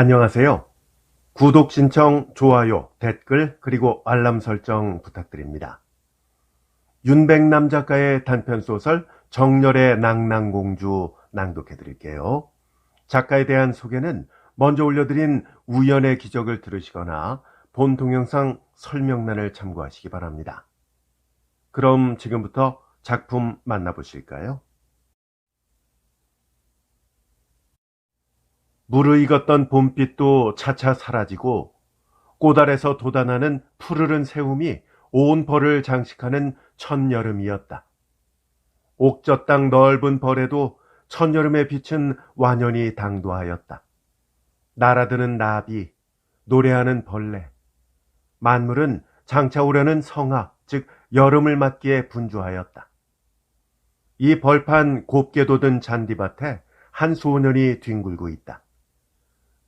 안녕하세요. 구독 신청, 좋아요, 댓글, 그리고 알람 설정 부탁드립니다. 윤백남 작가의 단편소설 정열의 낭낭공주 낭독해드릴게요. 작가에 대한 소개는 먼저 올려드린 우연의 기적을 들으시거나 본 동영상 설명란을 참고하시기 바랍니다. 그럼 지금부터 작품 만나보실까요? 무르익었던 봄빛도 차차 사라지고 꽃알에서 돋아나는 푸르른 새움이 온 벌을 장식하는 첫여름이었다. 옥저 땅 넓은 벌에도 첫여름의 빛은 완연히 당도하였다. 날아드는 나비, 노래하는 벌레, 만물은 장차 오려는 성하, 즉 여름을 맞기에 분주하였다. 이 벌판 곱게 돋은 잔디밭에 한 소년이 뒹굴고 있다.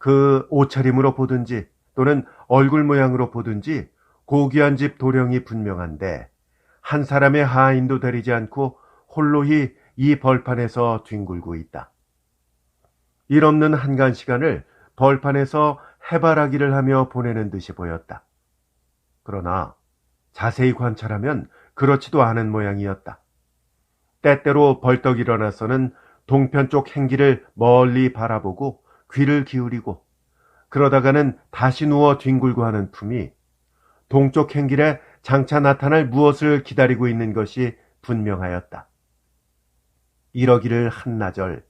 그 옷차림으로 보든지 또는 얼굴 모양으로 보든지 고귀한 집 도령이 분명한데 한 사람의 하인도 데리지 않고 홀로히 이 벌판에서 뒹굴고 있다. 일 없는 한간 시간을 벌판에서 해바라기를 하며 보내는 듯이 보였다. 그러나 자세히 관찰하면 그렇지도 않은 모양이었다. 때때로 벌떡 일어나서는 동편 쪽 행기를 멀리 바라보고 귀를 기울이고 그러다가는 다시 누워 뒹굴고 하는 품이 동쪽 행길에 장차 나타날 무엇을 기다리고 있는 것이 분명하였다. 이러기를 한나절,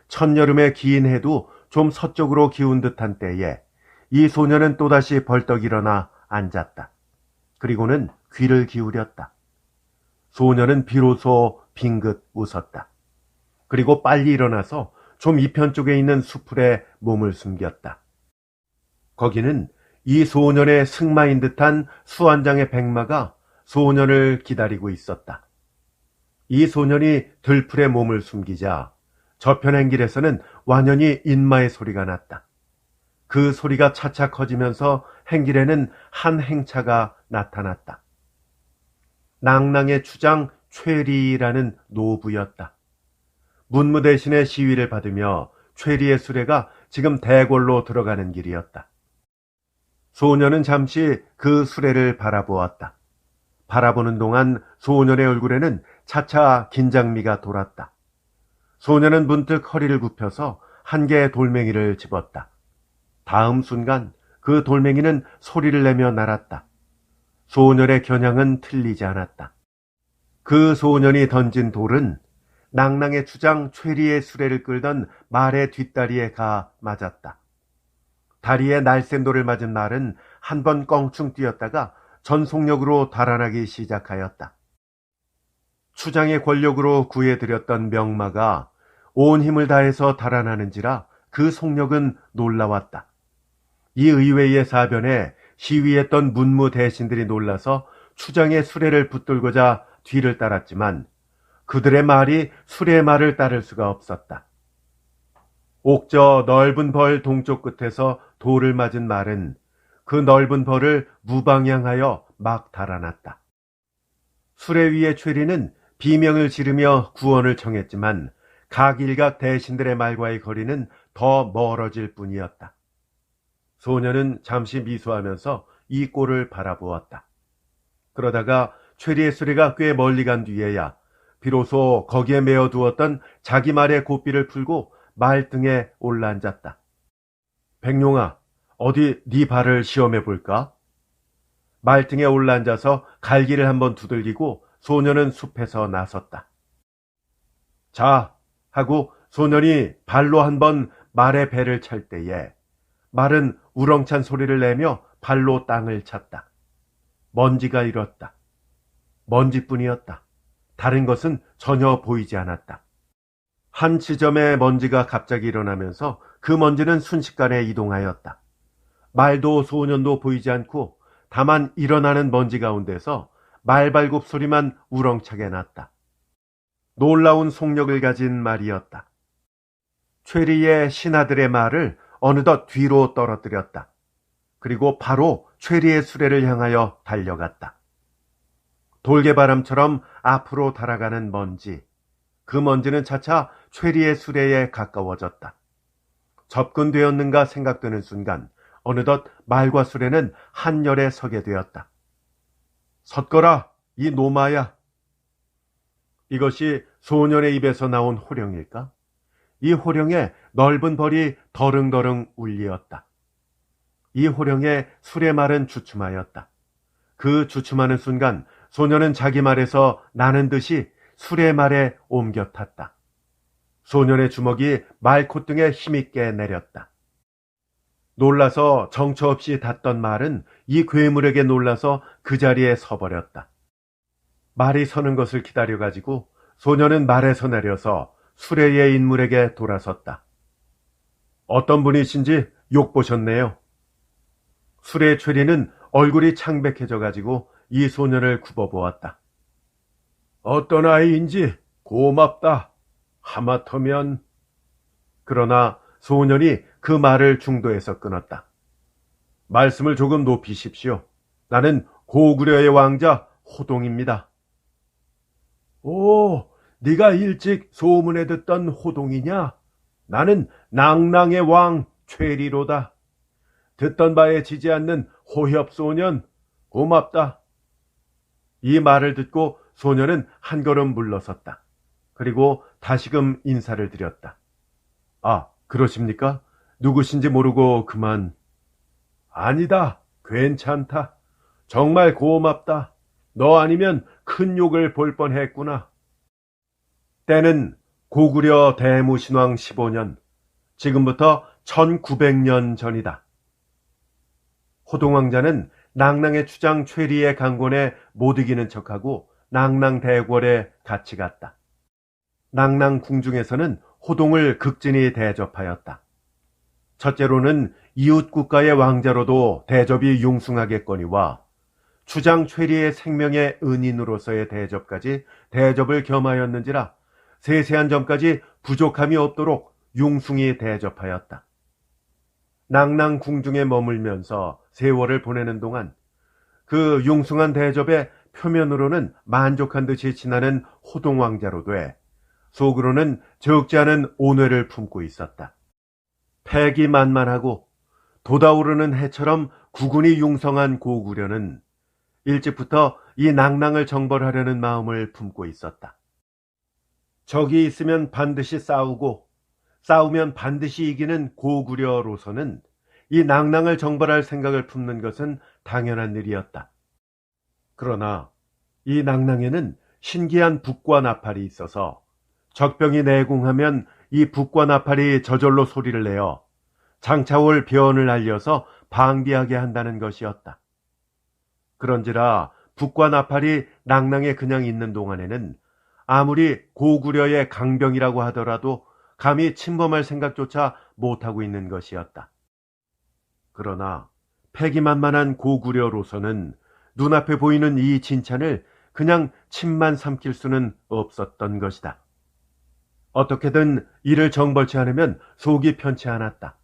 첫여름의 긴 해도 좀 서쪽으로 기운 듯한 때에 이 소녀는 또다시 벌떡 일어나 앉았다. 그리고는 귀를 기울였다. 소녀는 비로소 빙긋 웃었다. 그리고 빨리 일어나서 좀 이편 쪽에 있는 수풀에 몸을 숨겼다. 거기는 이 소년의 승마인 듯한 수완장의 백마가 소년을 기다리고 있었다. 이 소년이 들풀에 몸을 숨기자 저편 행길에서는 완연히 인마의 소리가 났다. 그 소리가 차차 커지면서 행길에는 한 행차가 나타났다. 낭낭의 추장 최리라는 노부였다. 문무 대신의 시위를 받으며 최리의 수레가 지금 대궐로 들어가는 길이었다. 소녀는 잠시 그 수레를 바라보았다. 바라보는 동안 소년의 얼굴에는 차차 긴장미가 돌았다. 소녀는 문득 허리를 굽혀서 한 개의 돌멩이를 집었다. 다음 순간 그 돌멩이는 소리를 내며 날았다. 소년의 겨냥은 틀리지 않았다. 그 소년이 던진 돌은 낭낭의 추장 최리의 수레를 끌던 말의 뒷다리에 가 맞았다. 다리에 날쌘돌을 맞은 말은 한 번 껑충 뛰었다가 전속력으로 달아나기 시작하였다. 추장의 권력으로 구해드렸던 명마가 온 힘을 다해서 달아나는지라 그 속력은 놀라웠다. 이 의외의 사변에 시위했던 문무 대신들이 놀라서 추장의 수레를 붙들고자 뒤를 따랐지만 그들의 말이 수레의 말을 따를 수가 없었다. 옥저 넓은 벌 동쪽 끝에서 돌을 맞은 말은 그 넓은 벌을 무방향하여 막 달아났다. 수레 위의 최리는 비명을 지르며 구원을 청했지만 각일각 대신들의 말과의 거리는 더 멀어질 뿐이었다. 소녀는 잠시 미소하면서 이 꼴을 바라보았다. 그러다가 최리의 수레가 꽤 멀리 간 뒤에야 비로소 거기에 메어두었던 자기 말의 고삐를 풀고 말등에 올라앉았다. 백룡아, 어디 네 발을 시험해 볼까? 말등에 올라앉아서 갈기를 한번 두들기고 소녀는 숲에서 나섰다. 자, 하고 소년이 발로 한번 말의 배를 찰 때에 말은 우렁찬 소리를 내며 발로 땅을 찼다. 먼지가 일었다. 먼지뿐이었다. 다른 것은 전혀 보이지 않았다. 한 지점에 먼지가 갑자기 일어나면서 그 먼지는 순식간에 이동하였다. 말도 소년도 보이지 않고 다만 일어나는 먼지 가운데서 말발굽 소리만 우렁차게 났다. 놀라운 속력을 가진 말이었다. 최리의 신하들의 말을 어느덧 뒤로 떨어뜨렸다. 그리고 바로 최리의 수레를 향하여 달려갔다. 돌개바람처럼 앞으로 달아가는 먼지, 그 먼지는 차차 최리의 수레에 가까워졌다. 접근되었는가 생각되는 순간 어느덧 말과 수레는 한 열에 서게 되었다. 섰거라, 이 노마야. 이것이 소년의 입에서 나온 호령일까? 이 호령에 넓은 벌이 더릉더릉 울리었다. 이 호령에 수레말은 주춤하였다. 그 주춤하는 순간 소년은 자기 말에서 나는 듯이 수레말에 옮겨 탔다. 소년의 주먹이 말 콧등에 힘있게 내렸다. 놀라서 정처 없이 닿던 말은 이 괴물에게 놀라서 그 자리에 서버렸다. 말이 서는 것을 기다려가지고 소년은 말에서 내려서 수레의 인물에게 돌아섰다. 어떤 분이신지 욕보셨네요. 수레의 최리는 얼굴이 창백해져가지고 이 소년을 굽어보았다. 어떤 아이인지 고맙다. 하마터면. 그러나 소년이 그 말을 중도에서 끊었다. 말씀을 조금 높이십시오. 나는 고구려의 왕자 호동입니다. 오, 네가 일찍 소문에 듣던 호동이냐? 나는 낭낭의 왕 최리로다. 듣던 바에 지지 않는 호협소년, 고맙다. 이 말을 듣고 소년은 한 걸음 물러섰다. 그리고 다시금 인사를 드렸다. 아, 그러십니까? 누구신지 모르고 그만. 아니다, 괜찮다. 정말 고맙다. 너 아니면 큰 욕을 볼 뻔했구나. 때는 고구려 대무신왕 15년, 지금부터 1900년 전이다. 호동왕자는 낭낭의 추장 최리의 강권에 못 이기는 척하고 낭낭 대궐에 같이 갔다. 낭낭 궁중에서는 호동을 극진히 대접하였다. 첫째로는 이웃 국가의 왕자로도 대접이 융숭하겠거니와 추장 최리의 생명의 은인으로서의 대접까지 대접을 겸하였는지라 세세한 점까지 부족함이 없도록 융숭히 대접하였다. 낭낭 궁중에 머물면서 세월을 보내는 동안 그 융숭한 대접에 표면으로는 만족한 듯이 지나는 호동왕자로 돼 속으로는 적지 않은 온회를 품고 있었다. 패기만만하고 돋아오르는 해처럼 국운이 융성한 고구려는 일찍부터 이 낭낭을 정벌하려는 마음을 품고 있었다. 적이 있으면 반드시 싸우고 싸우면 반드시 이기는 고구려로서는 이 낭낭을 정벌할 생각을 품는 것은 당연한 일이었다. 그러나 이 낭낭에는 신기한 북과 나팔이 있어서 적병이 내공하면 이 북과 나팔이 저절로 소리를 내어 장차올 변을 알려서 방비하게 한다는 것이었다. 그런지라 북과 나팔이 낭낭에 그냥 있는 동안에는 아무리 고구려의 강병이라고 하더라도 감히 침범할 생각조차 못하고 있는 것이었다. 그러나 패기만만한 고구려로서는 눈앞에 보이는 이 진찬을 그냥 침만 삼킬 수는 없었던 것이다. 어떻게든 이를 정벌치 않으면 속이 편치 않았다.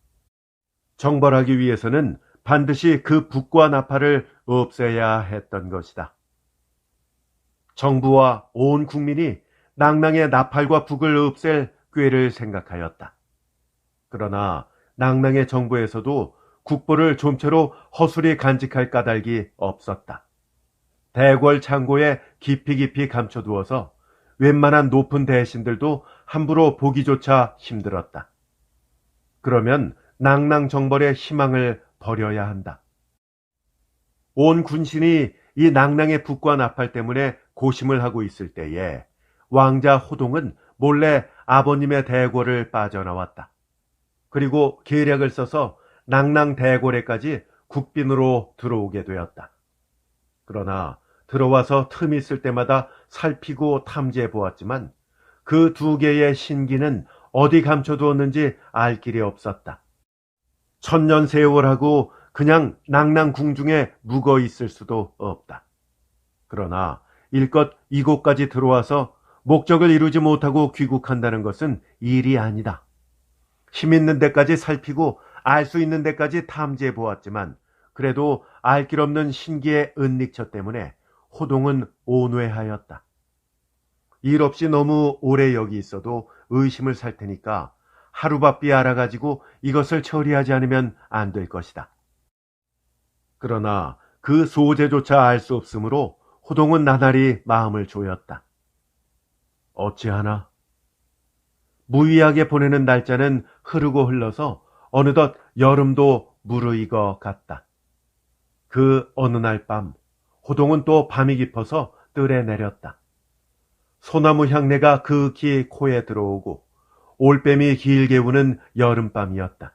정벌하기 위해서는 반드시 그 북과 나팔을 없애야 했던 것이다. 정부와 온 국민이 낭낭의 나팔과 북을 없앨 꾀를 생각하였다. 그러나 낭낭의 정부에서도 국보를 좀처로 허술히 간직할 까닭이 없었다. 대궐 창고에 깊이 감춰두어서 웬만한 높은 대신들도 함부로 보기조차 힘들었다. 그러면 낭낭 정벌의 희망을 버려야 한다. 온 군신이 이 낭낭의 북과 나팔 때문에 고심을 하고 있을 때에 왕자 호동은 몰래 아버님의 대궐을 빠져나왔다. 그리고 계략을 써서 낭낭 대궐에까지 국빈으로 들어오게 되었다. 그러나 들어와서 틈이 있을 때마다 살피고 탐지해 보았지만 그 두 개의 신기는 어디 감춰두었는지 알 길이 없었다. 천년 세월하고 그냥 낭낭 궁중에 묵어 있을 수도 없다. 그러나 일껏 이곳까지 들어와서 목적을 이루지 못하고 귀국한다는 것은 일이 아니다. 힘 있는 데까지 살피고 알 수 있는 데까지 탐지해 보았지만 그래도 알 길 없는 신기의 은닉처 때문에 호동은 온회하였다. 일 없이 너무 오래 여기 있어도 의심을 살 테니까 하루바삐 알아가지고 이것을 처리하지 않으면 안 될 것이다. 그러나 그 소재조차 알 수 없으므로 호동은 나날이 마음을 조였다. 어찌하나? 무의하게 보내는 날짜는 흐르고 흘러서 어느덧 여름도 무르익어 갔다. 그 어느 날 밤, 호동은 또 밤이 깊어서 뜰에 내렸다. 소나무 향내가 극히 코에 들어오고 올빼미 길게 우는 여름밤이었다.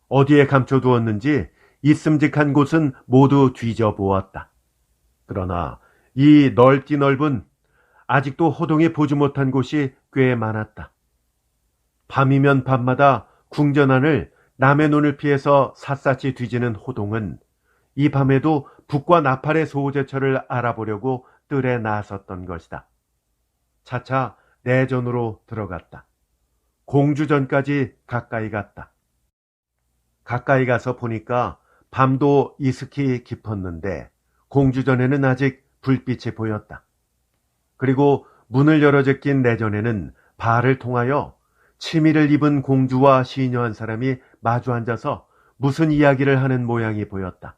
어디에 감춰두었는지 있음직한 곳은 모두 뒤져보았다. 그러나 이 넓디 넓은 아직도 호동이 보지 못한 곳이 꽤 많았다. 밤이면 밤마다 궁전안을 남의 눈을 피해서 샅샅이 뒤지는 호동은 이 밤에도 북과 나팔의 소재처를 알아보려고 뜰에 나섰던 것이다. 차차 내전으로 들어갔다. 공주전까지 가까이 갔다. 가까이 가서 보니까 밤도 이슥히 깊었는데 공주전에는 아직 불빛이 보였다. 그리고 문을 열어 제낀 내전에는 발을 통하여 치미를 입은 공주와 시녀 한 사람이 마주 앉아서 무슨 이야기를 하는 모양이 보였다.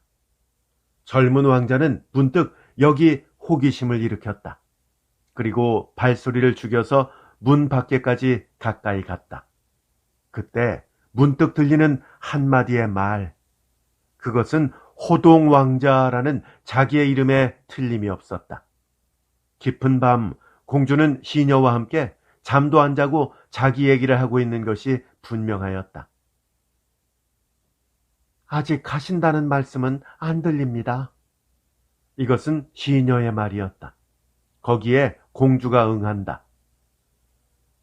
젊은 왕자는 문득 여기 호기심을 일으켰다. 그리고 발소리를 죽여서 문 밖에까지 가까이 갔다. 그때 문득 들리는 한마디의 말. 그것은 호동 왕자라는 자기의 이름에 틀림이 없었다. 깊은 밤 공주는 시녀와 함께 잠도 안 자고 자기 얘기를 하고 있는 것이 분명하였다. 아직 가신다는 말씀은 안 들립니다. 이것은 시녀의 말이었다. 거기에 공주가 응한다.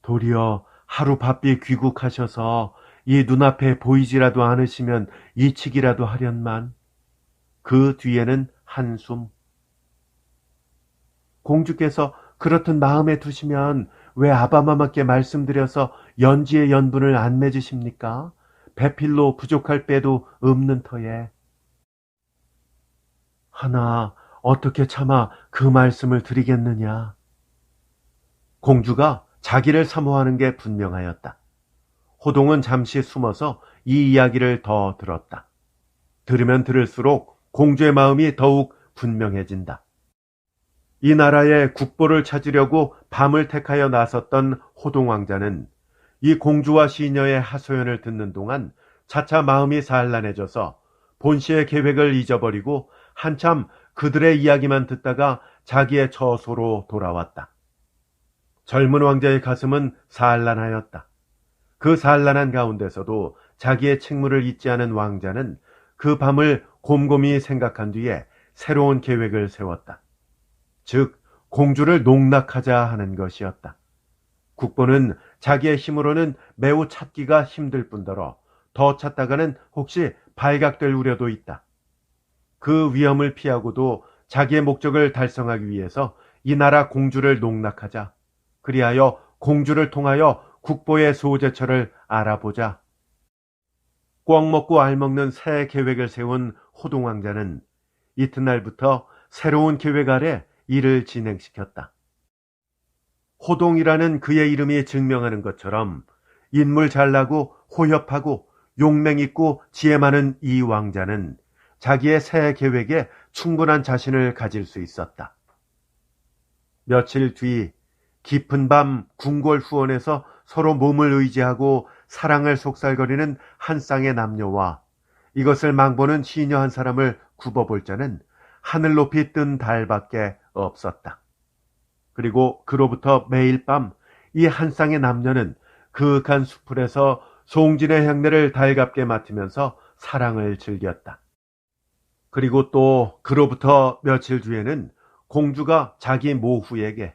도리어 하루바삐 귀국하셔서 이 눈앞에 보이지라도 않으시면 이치기라도 하련만. 그 뒤에는 한숨. 공주께서 그렇듯 마음에 두시면 왜 아바마마께 말씀드려서 연지의 연분을 안 맺으십니까? 배필로 부족할 빼도 없는 터에. 하나 어떻게 차마 그 말씀을 드리겠느냐. 공주가 자기를 사모하는 게 분명하였다. 호동은 잠시 숨어서 이 이야기를 더 들었다. 들으면 들을수록 공주의 마음이 더욱 분명해진다. 이 나라의 국보를 찾으려고 밤을 택하여 나섰던 호동 왕자는 이 공주와 시녀의 하소연을 듣는 동안 차차 마음이 산란해져서 본시의 계획을 잊어버리고 한참 그들의 이야기만 듣다가 자기의 처소로 돌아왔다. 젊은 왕자의 가슴은 산란하였다. 그 산란한 가운데서도 자기의 책무를 잊지 않은 왕자는 그 밤을 곰곰이 생각한 뒤에 새로운 계획을 세웠다. 즉 공주를 농락하자 하는 것이었다. 국보는 자기의 힘으로는 매우 찾기가 힘들 뿐더러 더 찾다가는 혹시 발각될 우려도 있다. 그 위험을 피하고도 자기의 목적을 달성하기 위해서 이 나라 공주를 농락하자. 그리하여 공주를 통하여 국보의 소재처를 알아보자. 꿩 먹고 알 먹는 새 계획을 세운 호동 왕자는 이튿날부터 새로운 계획 아래 일을 진행시켰다. 호동이라는 그의 이름이 증명하는 것처럼 인물 잘나고 호협하고 용맹 있고 지혜 많은 이 왕자는 자기의 새 계획에 충분한 자신을 가질 수 있었다. 며칠 뒤 깊은 밤 궁궐 후원에서 서로 몸을 의지하고 사랑을 속살거리는 한 쌍의 남녀와 이것을 망보는 시녀 한 사람을 굽어볼 자는 하늘 높이 뜬 달밖에 없었다. 그리고 그로부터 매일 밤 이 한 쌍의 남녀는 그윽한 수풀에서 송진의 향내를 달갑게 맡으면서 사랑을 즐겼다. 그리고 또 그로부터 며칠 뒤에는 공주가 자기 모후에게,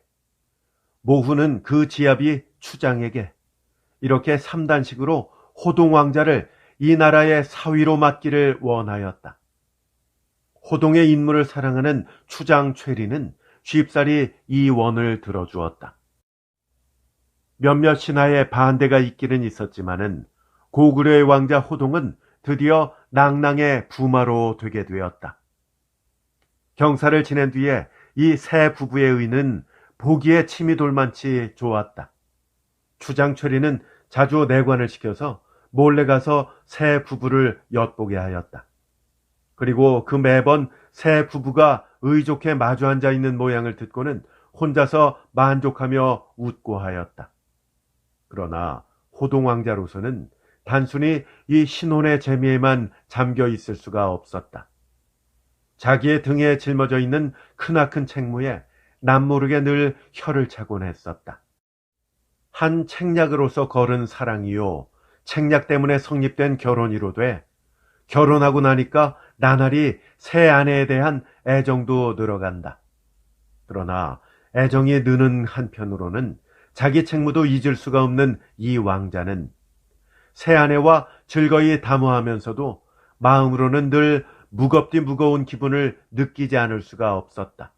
모후는 그 지압이 추장에게 이렇게 3단식으로 호동 왕자를 이 나라의 사위로 맡기를 원하였다. 호동의 인물을 사랑하는 추장 최리는 쉽사리 이 원을 들어주었다. 몇몇 신하의 반대가 있기는 있었지만은 고구려의 왕자 호동은 드디어 낭낭의 부마로 되게 되었다. 경사를 지낸 뒤에 이 새 부부의 의는 보기에 침이 돌만치 좋았다. 추장 최리는 자주 내관을 시켜서 몰래 가서 새 부부를 엿보게 하였다. 그리고 그 매번 새 부부가 의좋게 마주 앉아 있는 모양을 듣고는 혼자서 만족하며 웃고 하였다. 그러나 호동왕자로서는 단순히 이 신혼의 재미에만 잠겨 있을 수가 없었다. 자기의 등에 짊어져 있는 크나큰 책무에 남모르게 늘 혀를 차곤 했었다. 한 책략으로서 걸은 사랑이요, 책략 때문에 성립된 결혼이로돼 결혼하고 나니까 나날이 새 아내에 대한 애정도 늘어간다. 그러나 애정이 느는 한편으로는 자기 책무도 잊을 수가 없는 이 왕자는 새 아내와 즐거이 담화하면서도 마음으로는 늘 무겁디 무거운 기분을 느끼지 않을 수가 없었다.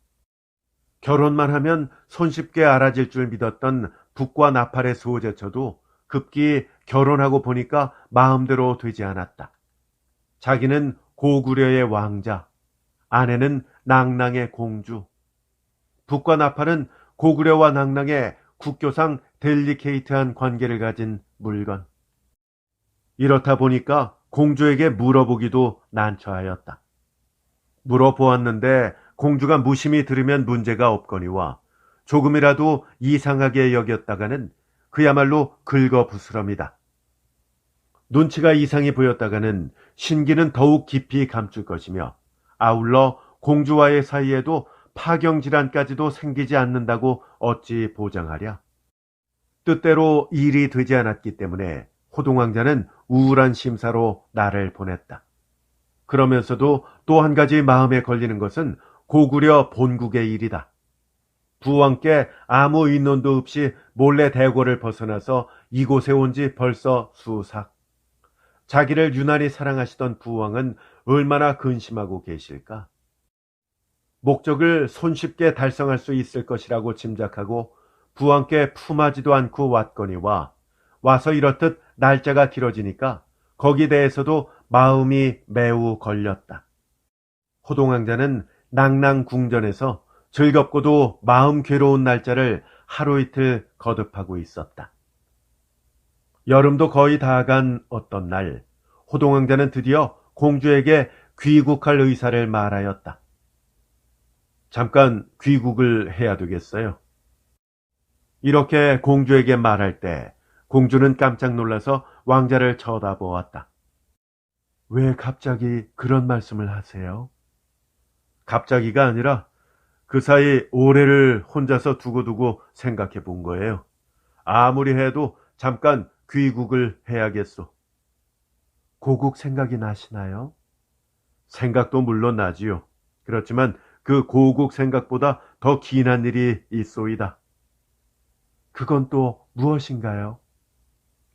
결혼만 하면 손쉽게 알아질 줄 믿었던 북과 나팔의 수호제처도 급기 결혼하고 보니까 마음대로 되지 않았다. 자기는 고구려의 왕자, 아내는 낭낭의 공주. 북과 나팔은 고구려와 낭낭의 국교상 델리케이트한 관계를 가진 물건. 이렇다 보니까 공주에게 물어보기도 난처하였다. 물어보았는데 공주가 무심히 들으면 문제가 없거니와 조금이라도 이상하게 여겼다가는 그야말로 긁어부스럼이다. 눈치가 이상이 보였다가는 신기는 더욱 깊이 감출 것이며 아울러 공주와의 사이에도 파경질환까지도 생기지 않는다고 어찌 보장하랴. 뜻대로 일이 되지 않았기 때문에 호동왕자는 우울한 심사로 나를 보냈다. 그러면서도 또 한 가지 마음에 걸리는 것은 고구려 본국의 일이다. 부왕께 아무 인원도 없이 몰래 대궐을 벗어나서 이곳에 온 지 벌써 수삭. 자기를 유난히 사랑하시던 부왕은 얼마나 근심하고 계실까? 목적을 손쉽게 달성할 수 있을 것이라고 짐작하고 부왕께 품하지도 않고 왔거니와 와서 이렇듯 날짜가 길어지니까 거기에 대해서도 마음이 매우 걸렸다. 호동왕자는 낭낭궁전에서 즐겁고도 마음 괴로운 날짜를 하루 이틀 거듭하고 있었다. 여름도 거의 다가간 어떤 날, 호동왕자는 드디어 공주에게 귀국할 의사를 말하였다. 잠깐 귀국을 해야 되겠어요. 이렇게 공주에게 말할 때 공주는 깜짝 놀라서 왕자를 쳐다보았다. 왜 갑자기 그런 말씀을 하세요? 갑자기가 아니라 그 사이 올해를 혼자서 두고두고 생각해 본 거예요. 아무리 해도 잠깐 귀국을 해야겠소. 고국 생각이 나시나요? 생각도 물론 나지요. 그렇지만 그 고국 생각보다 더 긴한 일이 있소이다. 그건 또 무엇인가요?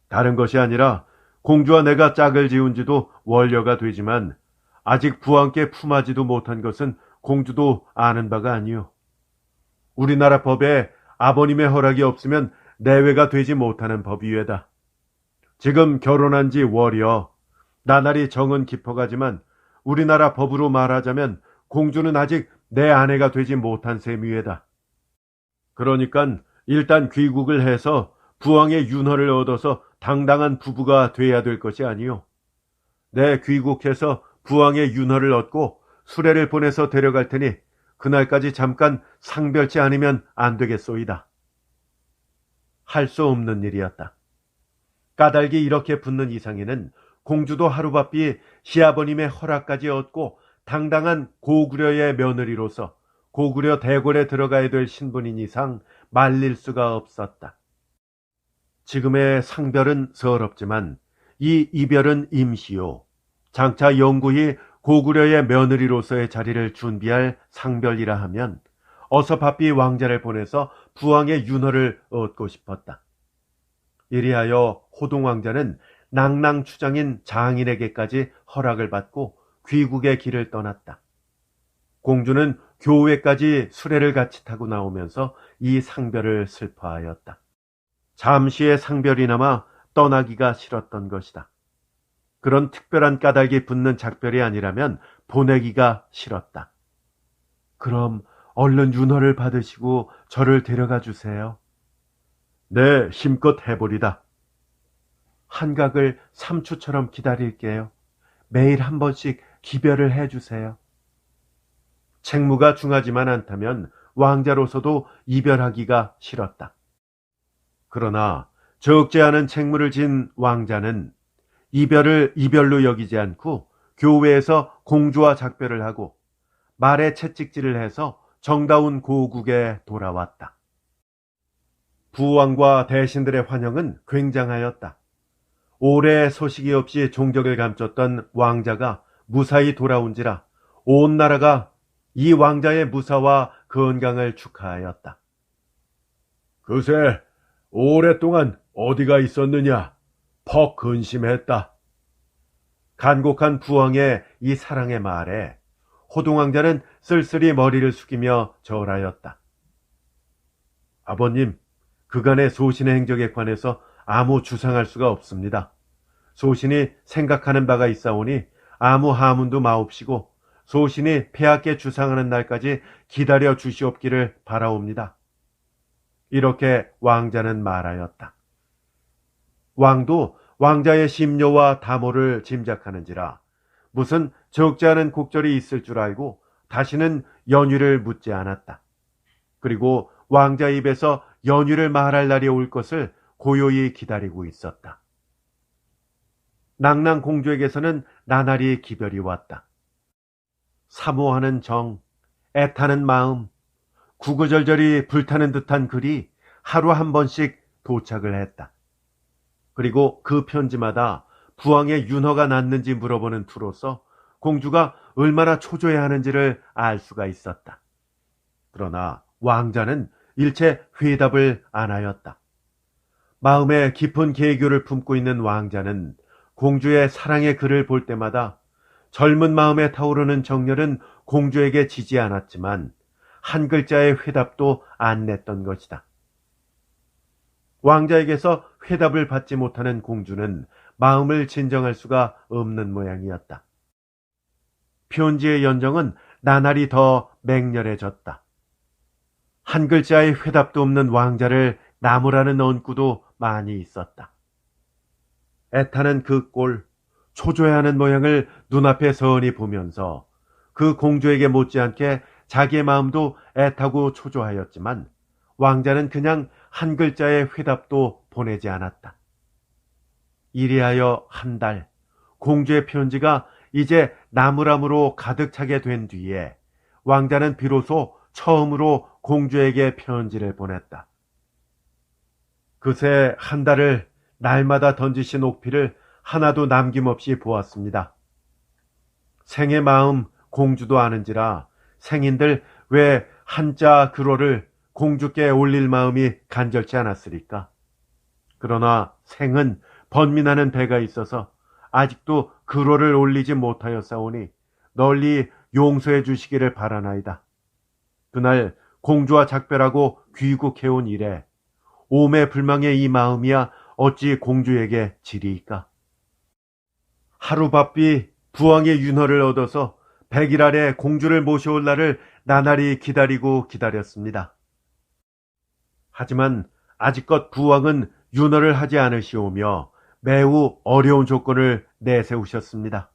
다른 것이 아니라 공주와 내가 짝을 지은 지도 월여가 되지만 아직 부왕께 품하지도 못한 것은 공주도 아는 바가 아니요. 우리나라 법에 아버님의 허락이 없으면 내외가 되지 못하는 법이외다. 지금 결혼한 지 월여, 나날이 정은 깊어가지만 우리나라 법으로 말하자면 공주는 아직 내 아내가 되지 못한 셈이외다. 그러니까 일단 귀국을 해서 부왕의 윤허를 얻어서 당당한 부부가 돼야 될 것이 아니요. 내 귀국해서 부왕의 윤허를 얻고 수레를 보내서 데려갈 테니 그날까지 잠깐 상별치 않으면 안 되겠소이다. 할 수 없는 일이었다. 까닭이 이렇게 붙는 이상에는 공주도 하루바삐 시아버님의 허락까지 얻고 당당한 고구려의 며느리로서 고구려 대궐에 들어가야 될 신분인 이상 말릴 수가 없었다. 지금의 상별은 서럽지만 이 이별은 임시요. 장차 영구히 고구려의 며느리로서의 자리를 준비할 상별이라 하면 어서 바삐 왕자를 보내서 부왕의 윤허를 얻고 싶었다. 이리하여 호동왕자는 낭낭추장인 장인에게까지 허락을 받고 귀국의 길을 떠났다. 공주는 교회까지 수레를 같이 타고 나오면서 이 상별을 슬퍼하였다. 잠시의 상별이나마 떠나기가 싫었던 것이다. 그런 특별한 까닭이 붙는 작별이 아니라면 보내기가 싫었다. 그럼 얼른 윤허를 받으시고 저를 데려가 주세요. 네, 힘껏 해보리다. 한각을 3초처럼 기다릴게요. 매일 한 번씩 기별을 해주세요. 책무가 중하지만 않다면 왕자로서도 이별하기가 싫었다. 그러나 적지 않은 책무를 진 왕자는 이별을 이별로 여기지 않고 교회에서 공주와 작별을 하고 말에 채찍질을 해서 정다운 고국에 돌아왔다. 부왕과 대신들의 환영은 굉장하였다. 오래 소식이 없이 종적을 감췄던 왕자가 무사히 돌아온지라 온 나라가 이 왕자의 무사와 건강을 축하하였다. 그새 오랫동안 어디가 있었느냐? 퍽 근심했다. 간곡한 부왕의 이 사랑의 말에 호동왕자는 쓸쓸히 머리를 숙이며 절하였다. 아버님, 그간의 소신의 행적에 관해서 아무 주상할 수가 없습니다. 소신이 생각하는 바가 있사오니 아무 하문도 마옵시고 소신이 폐하께 주상하는 날까지 기다려 주시옵기를 바라옵니다. 이렇게 왕자는 말하였다. 왕도 왕자의 심려와 담호를 짐작하는지라 무슨 적지 않은 곡절이 있을 줄 알고 다시는 연유를 묻지 않았다. 그리고 왕자 입에서 연유를 말할 날이 올 것을 고요히 기다리고 있었다. 낭랑 공주에게서는 나날이 기별이 왔다. 사모하는 정, 애타는 마음, 구구절절이 불타는 듯한 글이 하루 한 번씩 도착을 했다. 그리고 그 편지마다 부왕의 윤허가 났는지 물어보는 투로서 공주가 얼마나 초조해하는지를 알 수가 있었다. 그러나 왕자는 일체 회답을 안 하였다. 마음에 깊은 계교를 품고 있는 왕자는 공주의 사랑의 글을 볼 때마다 젊은 마음에 타오르는 정열은 공주에게 지지 않았지만 한 글자의 회답도 안 냈던 것이다. 왕자에게서 회답을 받지 못하는 공주는 마음을 진정할 수가 없는 모양이었다. 편지의 연정은 나날이 더 맹렬해졌다. 한 글자의 회답도 없는 왕자를 나무라는 언구도 많이 있었다. 애타는 그 꼴, 초조해하는 모양을 눈앞에 서은히 보면서 그 공주에게 못지않게 자기의 마음도 애타고 초조하였지만 왕자는 그냥 한 글자의 회답도 보내지 않았다. 이리하여 한 달, 공주의 편지가 이제 나무람으로 가득 차게 된 뒤에 왕자는 비로소 처음으로 공주에게 편지를 보냈다. 그새 한 달을 날마다 던지신 옥피를 하나도 남김없이 보았습니다. 생의 마음 공주도 아는지라 생인들 왜 한자 글호를 공주께 올릴 마음이 간절치 않았으리까? 그러나 생은 번민하는 배가 있어서 아직도 글호를 올리지 못하였사오니 널리 용서해 주시기를 바라나이다. 그날 공주와 작별하고 귀국해온 이래 오매 불망의 이 마음이야 어찌 공주에게 지리이까? 하루바삐 부왕의 윤허를 얻어서 100일 아래 공주를 모셔올 날을 나날이 기다렸습니다. 하지만 아직껏 부왕은 윤허를 하지 않으시오며 매우 어려운 조건을 내세우셨습니다.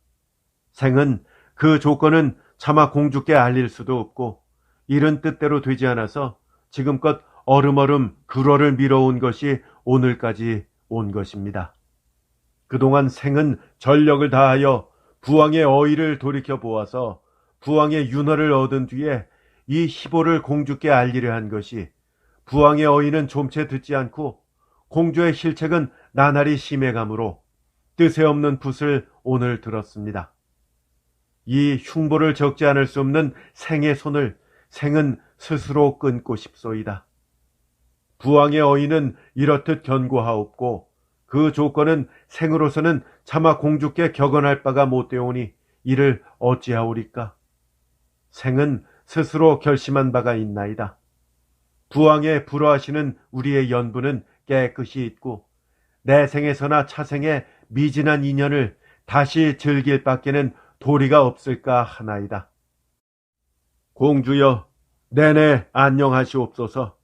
생은 그 조건은 차마 공주께 알릴 수도 없고 이른 뜻대로 되지 않아서 지금껏 얼음얼음 글호를 미뤄온 것이 오늘까지 온 것입니다. 그동안 생은 전력을 다하여 부왕의 어의를 돌이켜 보아서 부왕의 윤허를 얻은 뒤에 이 희보를 공주께 알리려 한 것이 부왕의 어의는 좀채 듣지 않고 공주의 실책은 나날이 심해가므로 뜻에 없는 붓을 오늘 들었습니다. 이 흉보를 적지 않을 수 없는 생의 손을 생은 스스로 끊고 싶소이다. 부왕의 어의는 이렇듯 견고하옵고 그 조건은 생으로서는 차마 공주께 격언할 바가 못되오니 이를 어찌하오리까? 생은 스스로 결심한 바가 있나이다. 부왕의 불허하시는 우리의 연부는 깨끗이 있고 내 생에서나 차생에 미진한 인연을 다시 즐길 밖에는 도리가 없을까 하나이다. 공주여, 내내 안녕하시옵소서.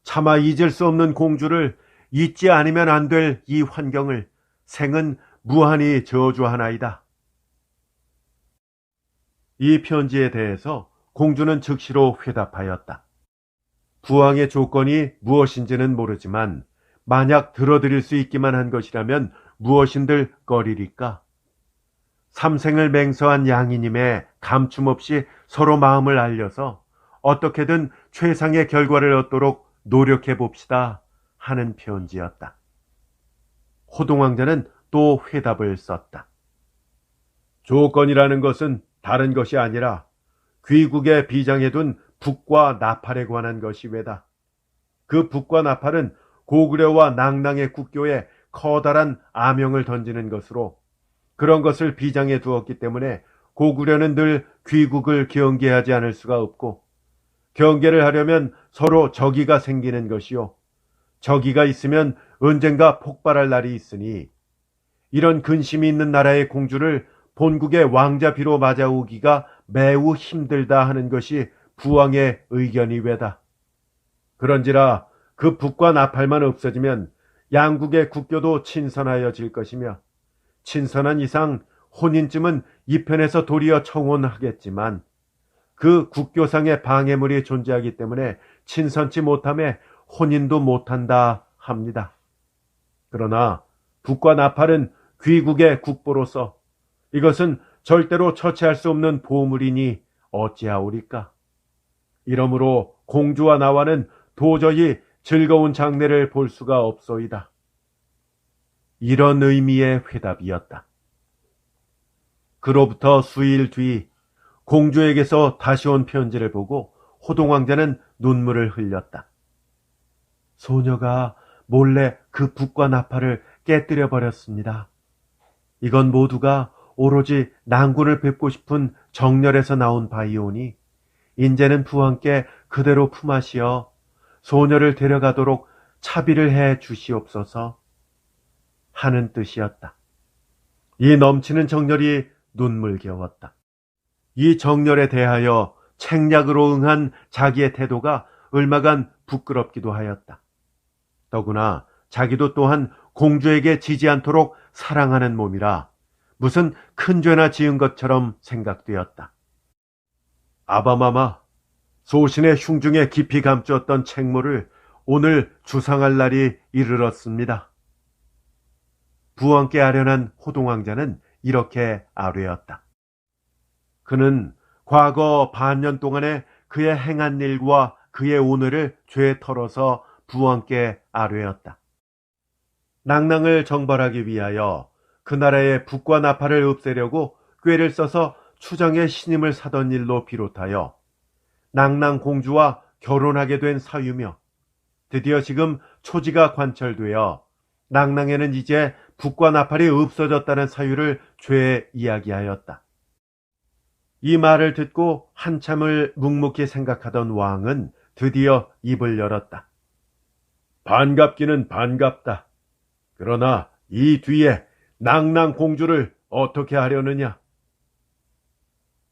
차마 잊을 수 없는 공주를 잊지 않으면 안 될 이 환경을 생은 무한히 저주하나이다. 이 편지에 대해서 공주는 즉시로 회답하였다. 부왕의 조건이 무엇인지는 모르지만 만약 들어드릴 수 있기만 한 것이라면 무엇인들 거리리까? 삼생을 맹세한 양이님에 감춤없이 서로 마음을 알려서 어떻게든 최상의 결과를 얻도록 노력해 봅시다 하는 편지였다. 호동왕자는 또 회답을 썼다. 조건이라는 것은 다른 것이 아니라 귀국에 비장해둔 북과 나팔에 관한 것이 외다. 그 북과 나팔은 고구려와 낭낭의 국교에 커다란 아명을 던지는 것으로 그런 것을 비장해 두었기 때문에 고구려는 늘 귀국을 경계하지 않을 수가 없고 경계를 하려면 서로 적의가 생기는 것이요. 적의가 있으면 언젠가 폭발할 날이 있으니 이런 근심이 있는 나라의 공주를 본국의 왕자비로 맞아오기가 매우 힘들다 하는 것이 부왕의 의견이 외다. 그런지라 그 북과 나팔만 없어지면 양국의 국교도 친선하여질 것이며 친선한 이상 혼인쯤은 이 편에서 도리어 청혼하겠지만 그 국교상의 방해물이 존재하기 때문에 친선치 못함에 혼인도 못한다 합니다. 그러나 북과 나팔은 귀국의 국보로서 이것은 절대로 처치할 수 없는 보물이니 어찌하오리까? 이러므로 공주와 나와는 도저히 즐거운 장례를 볼 수가 없소이다. 이런 의미의 회답이었다. 그로부터 수일 뒤 공주에게서 다시 온 편지를 보고 호동왕자는 눈물을 흘렸다. 소녀가 몰래 그 북과 나팔을 깨뜨려 버렸습니다. 이건 모두가 오로지 낭군을 뵙고 싶은 정열에서 나온 바이오니 인제는 부왕께 그대로 품하시어 소녀를 데려가도록 차비를 해 주시옵소서 하는 뜻이었다. 이 넘치는 정열이 눈물겨웠다. 이 정열에 대하여 책략으로 응한 자기의 태도가 얼마간 부끄럽기도 하였다. 더구나 자기도 또한 공주에게 지지 않도록 사랑하는 몸이라 무슨 큰 죄나 지은 것처럼 생각되었다. 아바마마, 소신의 흉중에 깊이 감추었던 책무를 오늘 주상할 날이 이르렀습니다. 부왕께 아련한 호동왕자는 이렇게 아뢰었다. 그는 과거 반년 동안에 그의 행한 일과 그의 오늘을 죄 털어서 부왕께 아뢰었다. 낭낭을 정벌하기 위하여 그 나라의 북과 나팔을 없애려고 꾀를 써서 추정의 신임을 사던 일로 비롯하여 낭낭 공주와 결혼하게 된 사유며 드디어 지금 초지가 관철되어 낭낭에는 이제 북과 나팔이 없어졌다는 사유를 죄에 이야기하였다. 이 말을 듣고 한참을 묵묵히 생각하던 왕은 드디어 입을 열었다. 반갑기는 반갑다. 그러나 이 뒤에 낭낭 공주를 어떻게 하려느냐?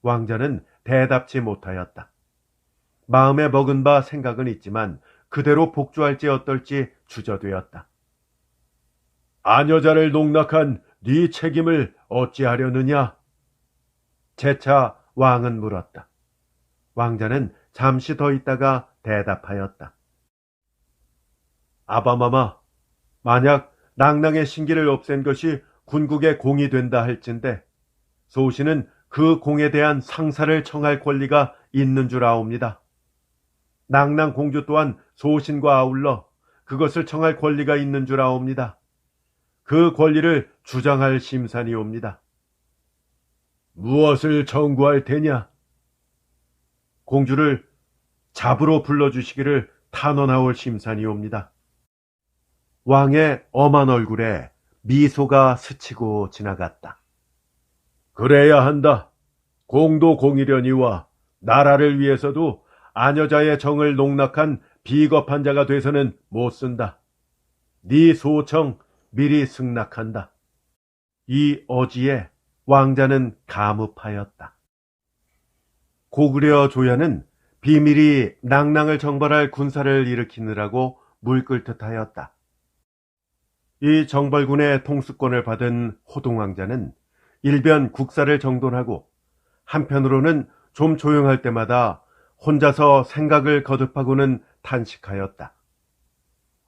왕자는 대답치 못하였다. 마음에 먹은 바 생각은 있지만 그대로 복주할지 어떨지 주저되었다. 아녀자를 농락한 네 책임을 어찌하려느냐? 재차 왕은 물었다. 왕자는 잠시 더 있다가 대답하였다. 아바마마, 만약 낭낭의 신기를 없앤 것이 군국의 공이 된다 할진대 소신은 그 공에 대한 상사를 청할 권리가 있는 줄 아옵니다. 낭낭 공주 또한 소신과 아울러 그것을 청할 권리가 있는 줄 아옵니다. 그 권리를 주장할 심산이옵니다. 무엇을 청구할 테냐? 공주를 잡으러 불러주시기를 탄원하올 심산이옵니다. 왕의 엄한 얼굴에 미소가 스치고 지나갔다. 그래야 한다. 공도 공이려니와 나라를 위해서도 아녀자의 정을 농락한 비겁한 자가 돼서는 못 쓴다. 네 소청 미리 승낙한다. 이 어지에 왕자는 감읍하였다. 고구려 조야는 비밀이 낭낭을 정벌할 군사를 일으키느라고 물끓듯하였다. 이 정벌군의 통수권을 받은 호동왕자는 일변 국사를 정돈하고 한편으로는 좀 조용할 때마다 혼자서 생각을 거듭하고는 탄식하였다.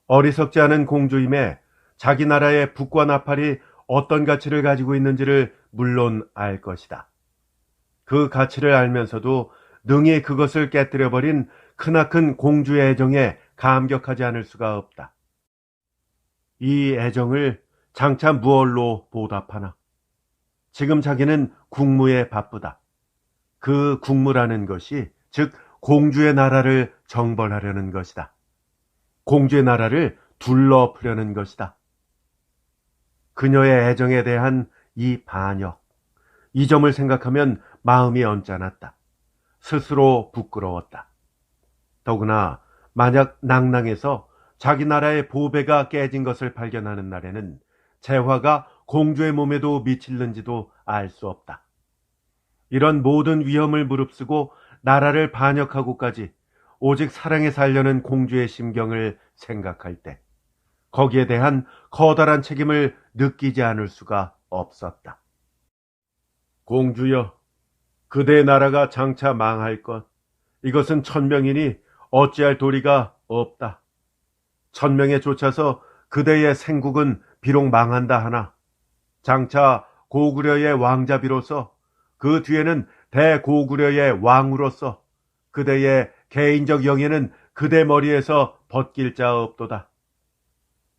어리석지 않은 공주임에 자기 나라의 북과 나팔이 어떤 가치를 가지고 있는지를 물론 알 것이다. 그 가치를 알면서도 능히 그것을 깨뜨려버린 크나큰 공주의 애정에 감격하지 않을 수가 없다. 이 애정을 장차 무얼로 보답하나? 지금 자기는 국무에 바쁘다. 그 국무라는 것이 즉 공주의 나라를 정벌하려는 것이다. 공주의 나라를 둘러프려는 것이다. 그녀의 애정에 대한 이 반역, 이 점을 생각하면 마음이 언짢았다. 스스로 부끄러웠다. 더구나 만약 낭낭에서 자기 나라의 보배가 깨진 것을 발견하는 날에는 재화가 공주의 몸에도 미칠는지도 알 수 없다. 이런 모든 위험을 무릅쓰고 나라를 반역하고까지 오직 사랑에 살려는 공주의 심경을 생각할 때 거기에 대한 커다란 책임을 느끼지 않을 수가 없었다. 공주여, 그대의 나라가 장차 망할 것, 이것은 천명이니 어찌할 도리가 없다. 천명에 좇아서 그대의 생국은 비록 망한다 하나 장차 고구려의 왕자비로서 그 뒤에는 대고구려의 왕으로서 그대의 개인적 영예는 그대 머리에서 벗길 자 없도다.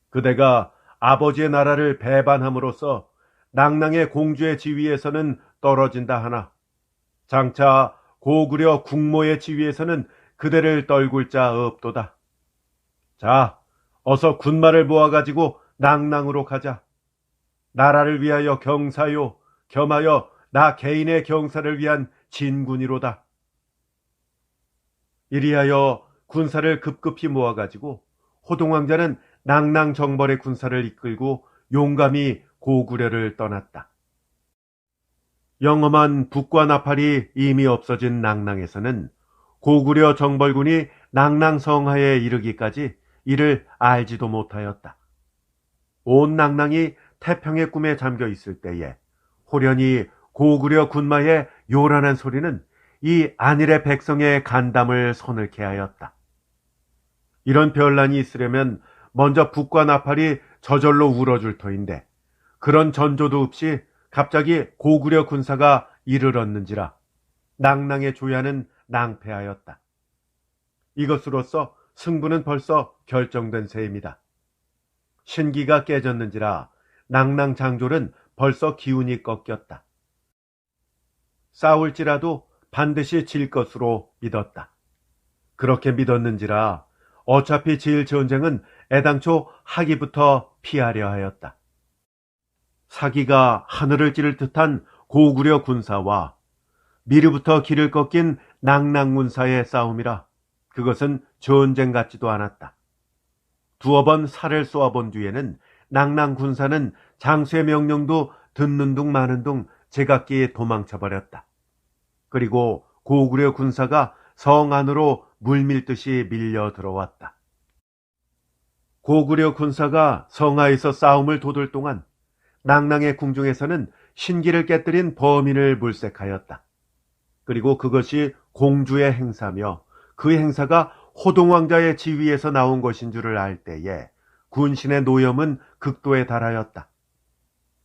그대가 아버지의 나라를 배반함으로써 낭낭의 공주의 지위에서는 떨어진다 하나 장차 고구려 국모의 지위에서는 그대를 떨굴 자 없도다. 자, 어서 군마를 모아가지고 낭낭으로 가자. 나라를 위하여 경사요, 겸하여 나 개인의 경사를 위한 진군이로다. 이리하여 군사를 급급히 모아가지고 호동왕자는 낭낭 정벌의 군사를 이끌고 용감히 고구려를 떠났다. 영험한 북과 나팔이 이미 없어진 낭낭에서는 고구려 정벌군이 낭낭 성하에 이르기까지 이를 알지도 못하였다. 온 낭낭이 태평의 꿈에 잠겨 있을 때에 호련히 고구려 군마의 요란한 소리는 이 안일의 백성의 간담을 서늘케 하였다. 이런 변란이 있으려면 먼저 북과 나팔이 저절로 울어줄 터인데 그런 전조도 없이 갑자기 고구려 군사가 이르렀는지라 낭낭의 조야는 낭패하였다. 이것으로써 승부는 벌써 결정된 셈이다. 신기가 깨졌는지라 낭낭 장졸은 벌써 기운이 꺾였다. 싸울지라도 반드시 질 것으로 믿었다. 그렇게 믿었는지라 어차피 질 전쟁은 애당초 하기부터 피하려 하였다. 사기가 하늘을 찌를 듯한 고구려 군사와 미르부터 길을 꺾인 낭낭 군사의 싸움이라 그것은 전쟁 같지도 않았다. 두어 번 살을 쏘아본 뒤에는 낭낭 군사는 장수의 명령도 듣는 둥 마는 둥 제각기 도망쳐버렸다. 그리고 고구려 군사가 성 안으로 물밀듯이 밀려 들어왔다. 고구려 군사가 성하에서 싸움을 돋을 동안 낭낭의 궁중에서는 신기를 깨뜨린 범인을 물색하였다. 그리고 그것이 공주의 행사며 그 행사가 호동왕자의 지위에서 나온 것인 줄을 알 때에 군신의 노염은 극도에 달하였다.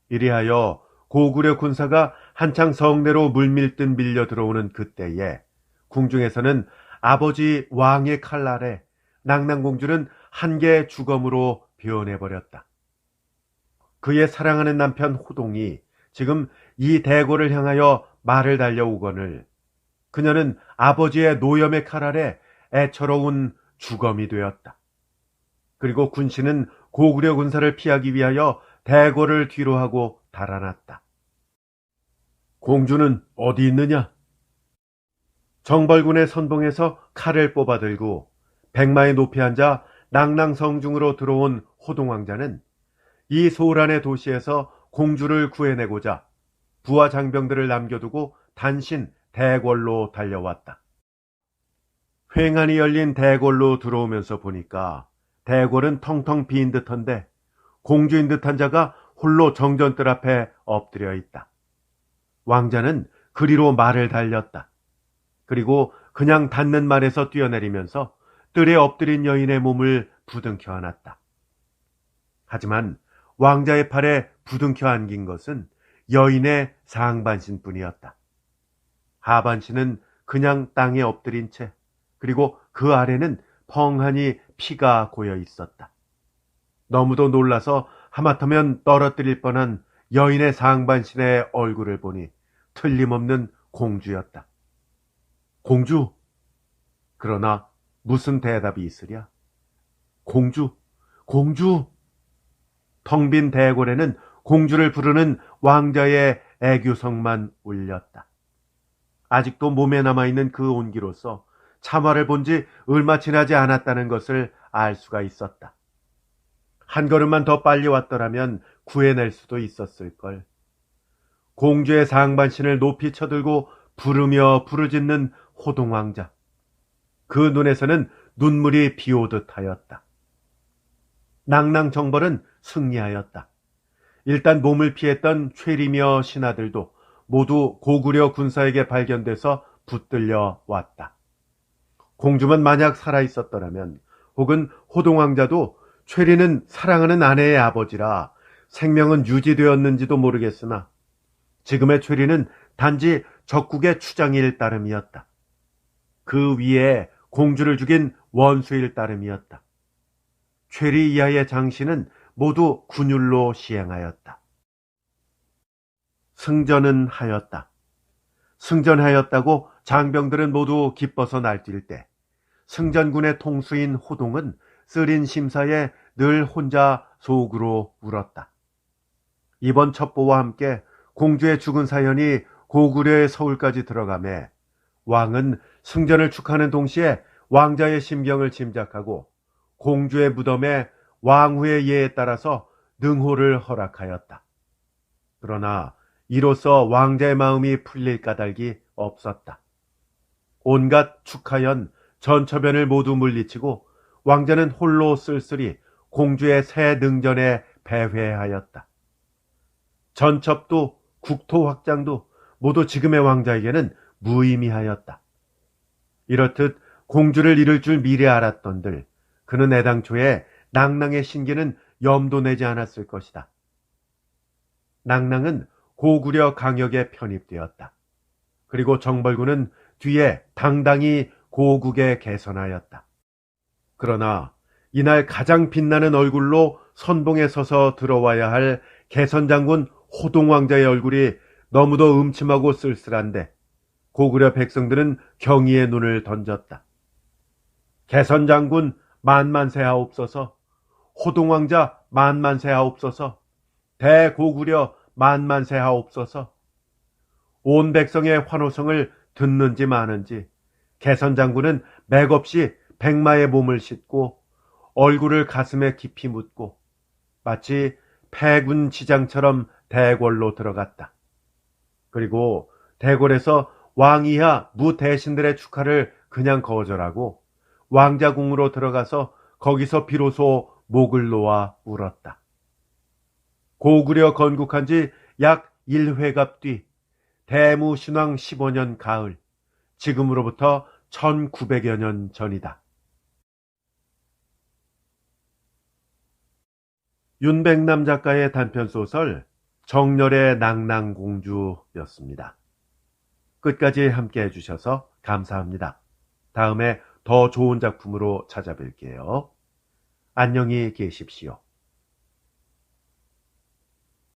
이리하여 고구려 군사가 한창 성내로 물밀듯 밀려 들어오는 그때에 궁중에서는 아버지 왕의 칼 아래 낭낭공주는 한계의 주검으로 변해버렸다. 그의 사랑하는 남편 호동이 지금 이 대궐을 향하여 말을 달려오거늘 그녀는 아버지의 노염의 칼 아래 애처로운 주검이 되었다. 그리고 군신은 고구려 군사를 피하기 위하여 대궐을 뒤로 하고 달아났다. 공주는 어디 있느냐? 정벌군의 선봉에서 칼을 뽑아들고 백마에 높이 앉아 낭낭 성중으로 들어온 호동왕자는 이 소란의 도시에서 공주를 구해내고자 부하 장병들을 남겨두고 단신 대궐로 달려왔다. 횡하니 열린 대궐로 들어오면서 보니까 대궐은 텅텅 빈 듯한데 공주인 듯한 자가 홀로 정전뜰 앞에 엎드려 있다. 왕자는 그리로 말을 달렸다. 그리고 그냥 닿는 말에서 뛰어내리면서 뜰에 엎드린 여인의 몸을 부둥켜 안았다. 하지만 왕자의 팔에 부둥켜 안긴 것은 여인의 상반신뿐이었다. 하반신은 그냥 땅에 엎드린 채, 그리고 그 아래는 펑하니 피가 고여 있었다. 너무도 놀라서 하마터면 떨어뜨릴 뻔한 여인의 상반신의 얼굴을 보니 틀림없는 공주였다. 공주? 그러나 무슨 대답이 있으랴? 공주, 공주! 텅 빈 대궐에는 공주를 부르는 왕자의 애교성만 울렸다. 아직도 몸에 남아있는 그 온기로서 참화를 본 지 얼마 지나지 않았다는 것을 알 수가 있었다. 한 걸음만 더 빨리 왔더라면 구해낼 수도 있었을걸. 공주의 상반신을 높이 쳐들고 부르며 부르짖는 호동왕자. 그 눈에서는 눈물이 비오듯 하였다. 낭낭정벌은 승리하였다. 일단 몸을 피했던 최리며 신하들도 모두 고구려 군사에게 발견돼서 붙들려 왔다. 공주만 만약 살아있었더라면, 혹은 호동왕자도 최리는 사랑하는 아내의 아버지라 생명은 유지되었는지도 모르겠으나 지금의 최리는 단지 적국의 추장일 따름이었다. 그 위에 공주를 죽인 원수일 따름이었다. 최리 이하의 장씨는 모두 군율로 시행하였다. 승전은 하였다. 승전하였다고 장병들은 모두 기뻐서 날뛸 때 승전군의 통수인 호동은 쓰린 심사에 늘 혼자 속으로 울었다. 이번 첩보와 함께 공주의 죽은 사연이 고구려의 서울까지 들어가매 왕은 승전을 축하하는 동시에 왕자의 심경을 짐작하고 공주의 무덤에 왕후의 예에 따라서 능호를 허락하였다. 그러나 이로써 왕자의 마음이 풀릴 까닭이 없었다. 온갖 축하연, 전처변을 모두 물리치고 왕자는 홀로 쓸쓸히 공주의 새 능전에 배회하였다. 전첩도 국토 확장도 모두 지금의 왕자에게는 무의미하였다. 이렇듯 공주를 잃을 줄 미리 알았던들 그는 애당초에 낭낭의 신기는 염도 내지 않았을 것이다. 낭낭은 고구려 강역에 편입되었다. 그리고 정벌군은 뒤에 당당히 고국에 개선하였다. 그러나 이날 가장 빛나는 얼굴로 선봉에 서서 들어와야 할 개선장군 호동왕자의 얼굴이 너무도 음침하고 쓸쓸한데 고구려 백성들은 경의의 눈을 던졌다. 개선장군 만만세하옵소서, 호동왕자 만만세하옵소서, 대고구려 만만세하옵소서. 온 백성의 환호성을 듣는지 마는지 개선장군은 맥없이 백마의 몸을 싣고 얼굴을 가슴에 깊이 묻고 마치 패군 지장처럼 대궐로 들어갔다. 그리고 대궐에서 왕이하 무대신들의 축하를 그냥 거절하고 왕자궁으로 들어가서 거기서 비로소 목을 놓아 울었다. 고구려 건국한 지 약 1회갑 뒤 대무 신왕 15년 가을, 지금으로부터 1900여 년 전이다. 윤백남 작가의 단편소설 정렬의 낭낭공주였습니다. 끝까지 함께 해주셔서 감사합니다. 다음에 더 좋은 작품으로 찾아뵐게요. 안녕히 계십시오.